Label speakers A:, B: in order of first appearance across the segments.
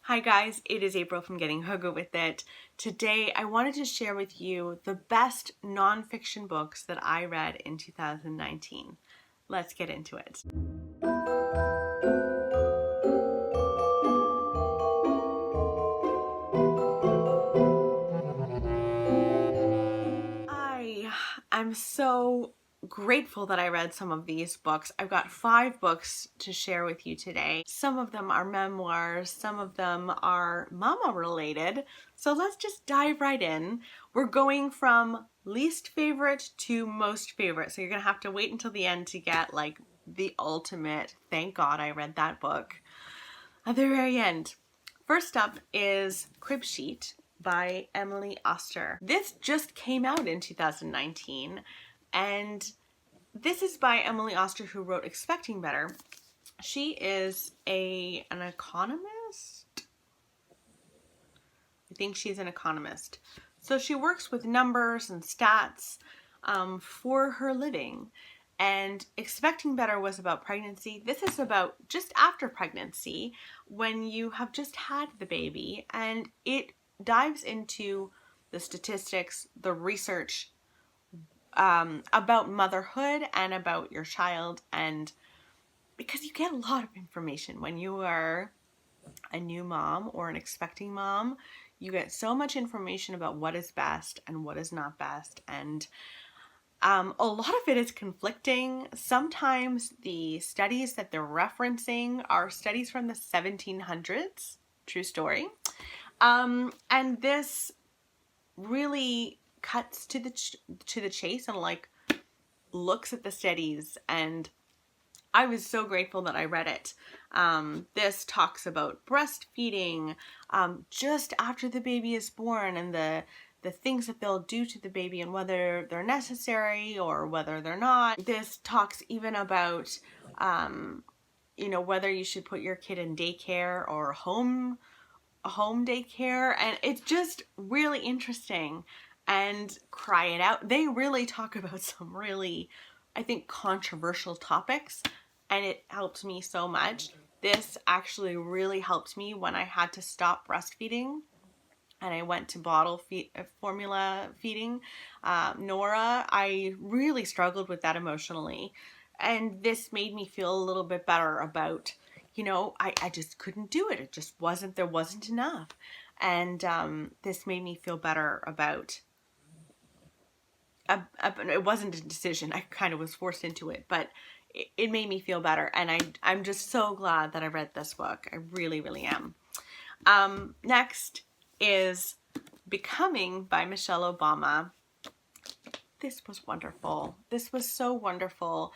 A: Hi guys, it is April from Getting Hygge with It. Today I wanted to share with you the best nonfiction books that I read in 2019. Let's get into it. I'm so grateful that I read some of these books. I've got 5 books to share with you today. Some of them are memoirs, some of them are mama related. So let's just dive right in. We're going from least favorite to most favorite. So you're gonna have to wait until the end to get like the ultimate, thank God I read that book, at the very end. First up is Crib Sheet by Emily Oster. This just came out in 2019, and this is by Emily Oster, who wrote Expecting Better. She is an economist. I think she's an economist. So she works with numbers and stats for her living. And Expecting Better was about pregnancy. This is about just after pregnancy, when you have just had the baby, and it dives into the statistics, the research about motherhood and about your child. And because you get a lot of information when you are a new mom or an expecting mom, you get so much information about what is best and what is not best, and a lot of it is conflicting. Sometimes the studies that they're referencing are studies from the 1700s, true story, and this really cuts to the chase and like looks at the studies, and I was so grateful that I read it. This talks about breastfeeding just after the baby is born, and the things that they'll do to the baby and whether they're necessary or whether they're not. This talks even about, whether you should put your kid in daycare or home daycare, and it's just really interesting. And Cry It Out. They really talk about some really, I think, controversial topics, and it helped me so much. This actually really helped me when I had to stop breastfeeding and I went to formula feeding Nora. I really struggled with that emotionally, and this made me feel a little bit better about, I just couldn't do it. It just there wasn't enough. And this made me feel better about, it wasn't a decision. I kind of was forced into it, but it made me feel better. And I'm just so glad that I read this book. I really, really am. Next is Becoming by Michelle Obama. This was wonderful. This was so wonderful.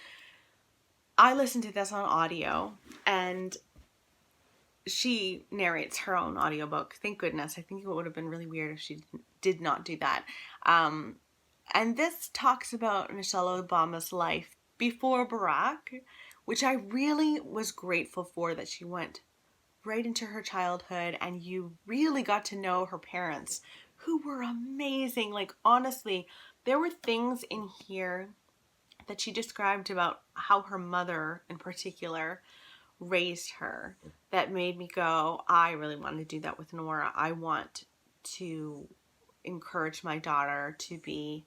A: I listened to this on audio, and she narrates her own audiobook. Thank goodness. I think it would have been really weird if she did not do that. And this talks about Michelle Obama's life before Barack, which I really was grateful for, that she went right into her childhood and you really got to know her parents, who were amazing. Like, honestly, there were things in here that she described about how her mother in particular raised her that made me go, I really want to do that with Nora. I want to encourage my daughter to be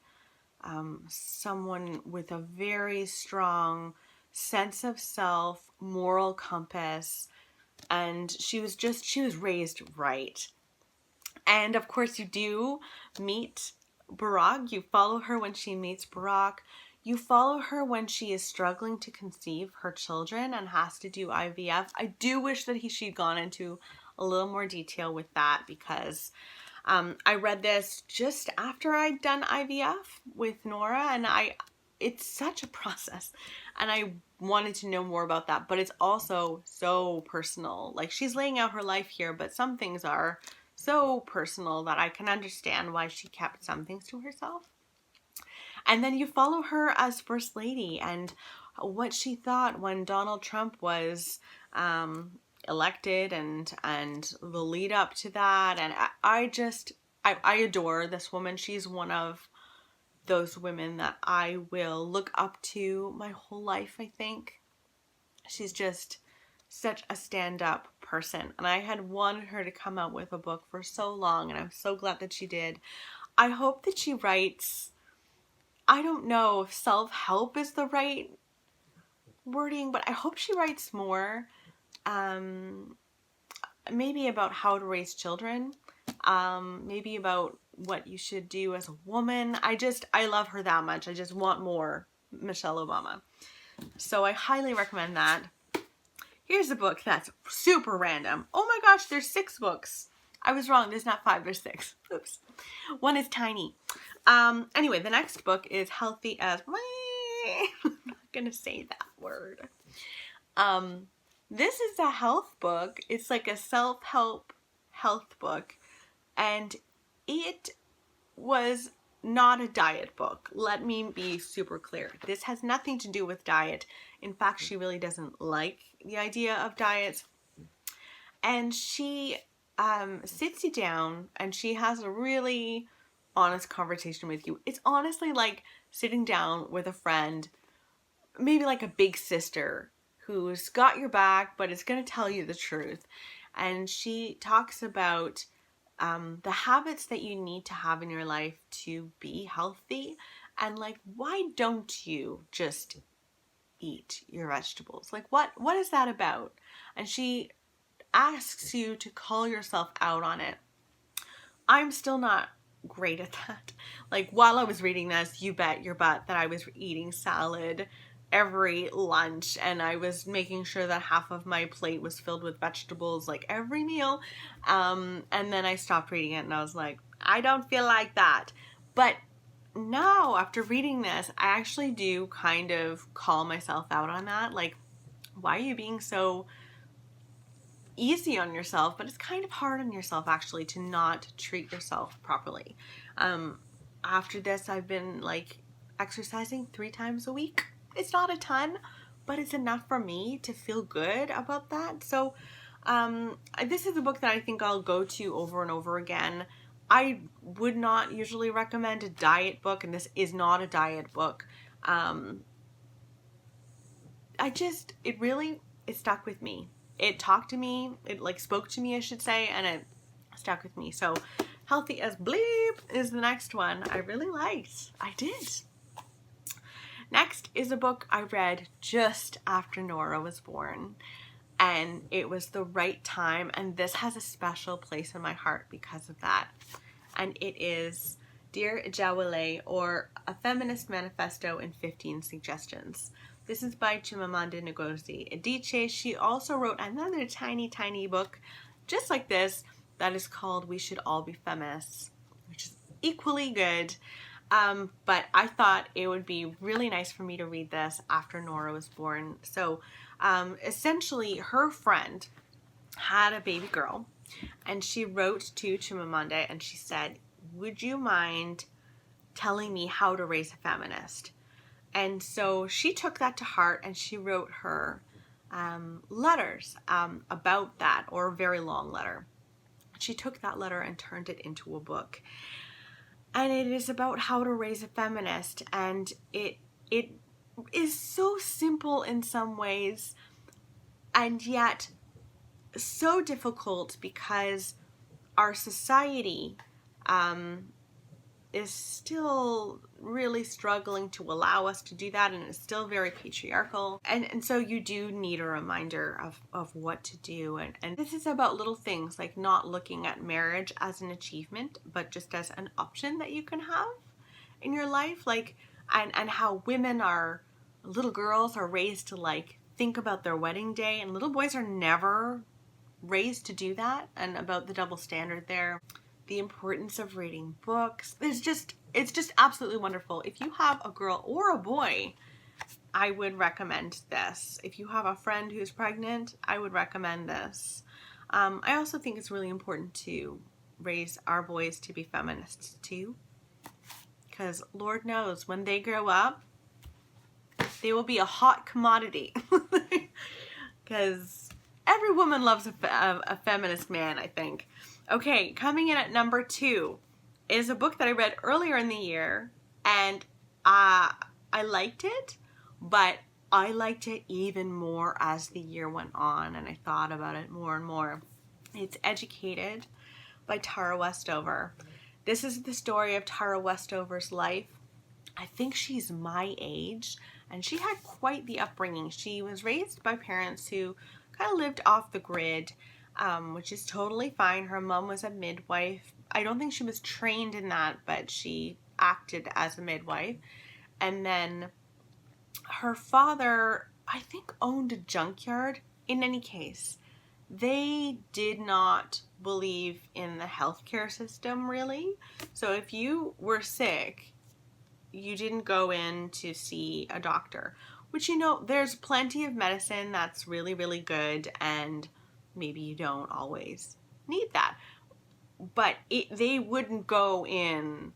A: someone with a very strong sense of self, moral compass, and she was raised right. And of course you do meet Barack. You follow her when she meets Barack. You follow her when she is struggling to conceive her children and has to do IVF. I do wish that she'd gone into a little more detail with that, because I read this just after I'd done IVF with Nora, and it's such a process, and I wanted to know more about that, but it's also so personal. Like, she's laying out her life here, but some things are so personal that I can understand why she kept some things to herself. And then you follow her as First Lady and what she thought when Donald Trump was elected, and the lead up to that. And I adore this woman. She's one of those women that I will look up to my whole life, I think. She's just such a stand-up person, and I had wanted her to come out with a book for so long, and I'm so glad that she did. I hope that she writes, I don't know if self-help is the right wording, but I hope she writes more, maybe about how to raise children, maybe about what you should do as a woman. I love her that much. I just want more Michelle Obama. So I highly recommend that. Here's a book that's super random. Oh my gosh, there's 6 books. I was wrong. There's not 5, there's 6. Oops. One is tiny. Anyway, the next book is Healthy as... I'm not going to say that word. This is a health book. It's like a self-help health book. And it was not a diet book. Let me be super clear. This has nothing to do with diet. In fact, she really doesn't like the idea of diets. And she sits you down and she has a really honest conversation with you. It's honestly like sitting down with a friend, maybe like a big sister who's got your back but is going to tell you the truth. And she talks about the habits that you need to have in your life to be healthy, and like, why don't you just eat your vegetables? Like, what is that about? And she asks you to call yourself out on it. I'm still not great at that. Like, while I was reading this, you bet your butt that I was eating salad every lunch, and I was making sure that half of my plate was filled with vegetables like every meal, and then I stopped reading it and I was like, I don't feel like that. But now, after reading this, I actually do kind of call myself out on that. Like, why are you being so easy on yourself? But it's kind of hard on yourself actually to not treat yourself properly. After this, I've been like exercising 3 times a week. It's not a ton, but it's enough for me to feel good about that. So this is a book that I think I'll go to over and over again. I would not usually recommend a diet book, and this is not a diet book. It stuck with me. It talked to me, it like spoke to me, I should say, and it stuck with me. So Healthy as Bleep is the next one I really liked. I did. Next is a book I read just after Nora was born, and it was the right time, and this has a special place in my heart because of that. And it is Dear Jala, or A Feminist Manifesto in 15 Suggestions. This is by Chimamanda Ngozi Adichie. She also wrote another tiny book just like this that is called We Should All Be Feminists, which is equally good. But I thought it would be really nice for me to read this after Nora was born. So essentially, her friend had a baby girl, and she wrote to Chimamanda and she said, would you mind telling me how to raise a feminist? And so she took that to heart and she wrote her letters about that, or a very long letter. She took that letter and turned it into a book. And it is about how to raise a feminist, and it is so simple in some ways, and yet so difficult because our society is still really struggling to allow us to do that, and it's still very patriarchal. And so you do need a reminder of what to do. And this is about little things like not looking at marriage as an achievement, but just as an option that you can have in your life. Like, and how little girls are raised to like think about their wedding day, and little boys are never raised to do that, and about the double standard there. The importance of reading books. It's just absolutely wonderful. If you have a girl or a boy, I would recommend this. If you have a friend who's pregnant, I would recommend this. I also think it's really important to raise our boys to be feminists too, because Lord knows when they grow up, they will be a hot commodity. Because every woman loves a feminist man, I think. Okay, coming in at number 2 is a book that I read earlier in the year, and I liked it, but I liked it even more as the year went on and I thought about it more and more. It's Educated by Tara Westover. This is the story of Tara Westover's life. I think she's my age, and she had quite the upbringing. She was raised by parents who kind of lived off the grid, which is totally fine. Her mom was a midwife. I don't think she was trained in that, but she acted as a midwife. And then her father, I think, owned a junkyard. In any case, they did not believe in the healthcare system, really. So if you were sick, you didn't go in to see a doctor, which, you know, there's plenty of medicine that's really, really good, and maybe you don't always need that. But they wouldn't go in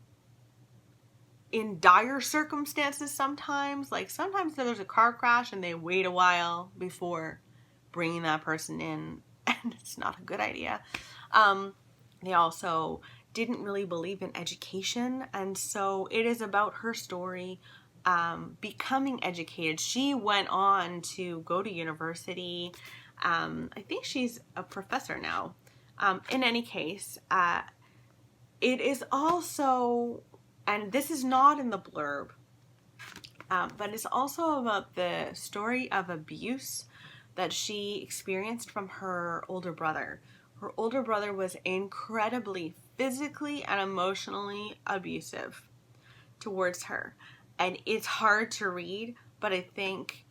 A: dire circumstances sometimes. Like sometimes there's a car crash and they wait a while before bringing that person in, and it's not a good idea. They also didn't really believe in education, and so it is about her story becoming educated. She went on to go to university. I think she's a professor now. In any case, it is also, and this is not in the blurb, but it's also about the story of abuse that she experienced from her older brother. Her older brother was incredibly physically and emotionally abusive towards her. And it's hard to read, but I think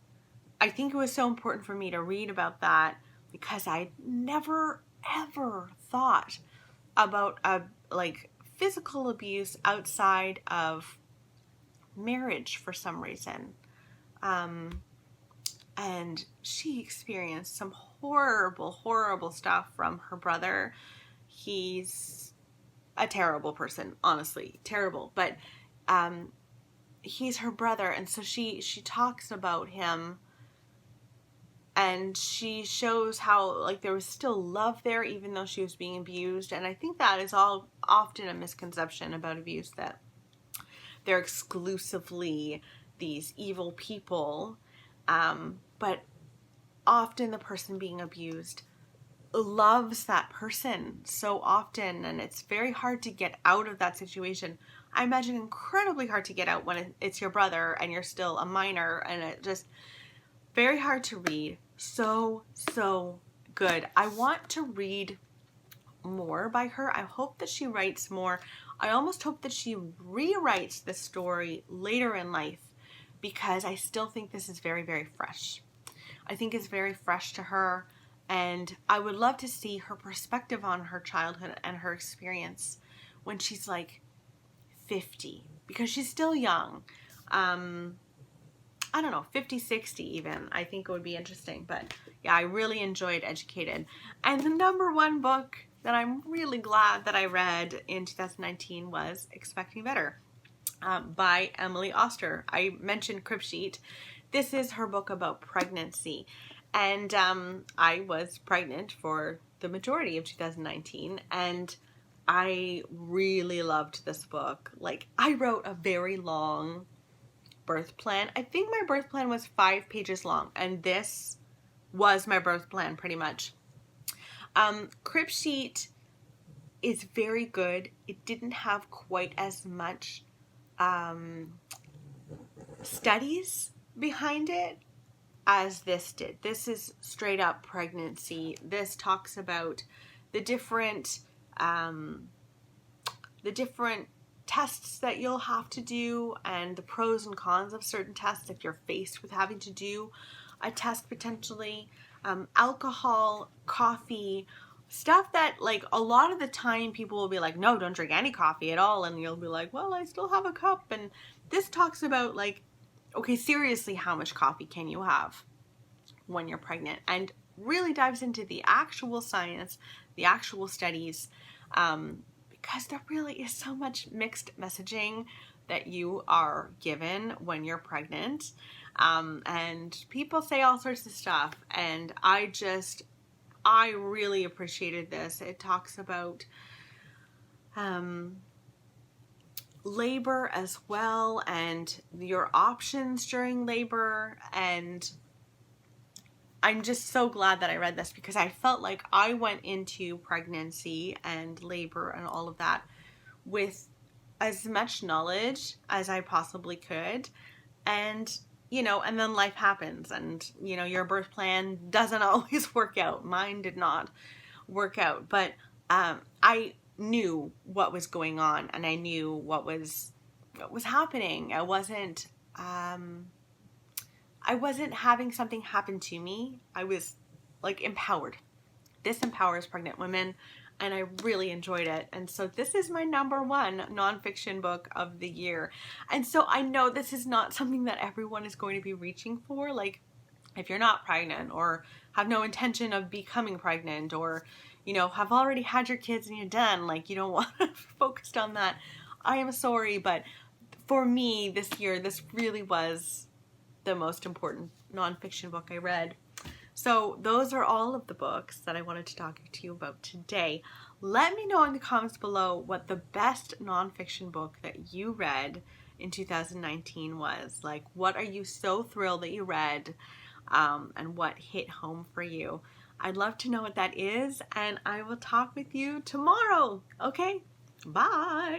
A: it was so important for me to read about that because I never ever thought about physical abuse outside of marriage for some reason. And she experienced some horrible, horrible stuff from her brother. He's a terrible person, honestly, terrible. But he's her brother, and so she talks about him, and she shows how like there was still love there even though she was being abused. And I think that is all often a misconception about abuse, that they're exclusively these evil people. But often the person being abused loves that person so often, and it's very hard to get out of that situation. I imagine incredibly hard to get out when it's your brother and you're still a minor, and it just very hard to read. So good. I want to read more by her. I hope that she writes more. I almost hope that she rewrites the story later in life, because I still think this is very, very fresh. I think it's very fresh to her, and I would love to see her perspective on her childhood and her experience when she's like 50, because she's still young. I don't know, 50, 60 even. I think it would be interesting. But yeah, I really enjoyed Educated. And the number one book that I'm really glad that I read in 2019 was Expecting Better by Emily Oster. I mentioned Crib Sheet. This is her book about pregnancy. And I was pregnant for the majority of 2019, and I really loved this book. Like, I wrote a very long birth plan. I think my birth plan was 5 pages long, and this was my birth plan pretty much. Crib Sheet is very good. It didn't have quite as much studies behind it as this did. This is straight up pregnancy. This talks about the different tests that you'll have to do, and the pros and cons of certain tests if you're faced with having to do a test potentially. Alcohol, coffee, stuff that like a lot of the time people will be like, no, don't drink any coffee at all, and you'll be like, well, I still have a cup. And this talks about like, okay, seriously, how much coffee can you have when you're pregnant, and really dives into the actual science, the actual studies, because there really is so much mixed messaging that you are given when you're pregnant, and people say all sorts of stuff, and I really appreciated this. It talks about labor as well, and your options during labor. And I'm just so glad that I read this, because I felt like I went into pregnancy and labor and all of that with as much knowledge as I possibly could. And, you know, and then life happens, and, you know, your birth plan doesn't always work out. Mine did not work out, but I knew what was going on, and I knew what was happening. I wasn't having something happen to me. I was like empowered. This empowers pregnant women, and I really enjoyed it. And so this is my #1 nonfiction book of the year. And so I know this is not something that everyone is going to be reaching for. Like, if you're not pregnant, or have no intention of becoming pregnant, or, you know, have already had your kids and you're done, like, you don't want to focus on that, I am sorry. But for me this year, this really was the most important nonfiction book I read. So those are all of the books that I wanted to talk to you about today. Let me know in the comments below what the best nonfiction book that you read in 2019 was. Like, what are you so thrilled that you read, and what hit home for you? I'd love to know what that is, and I will talk with you tomorrow. Okay, bye.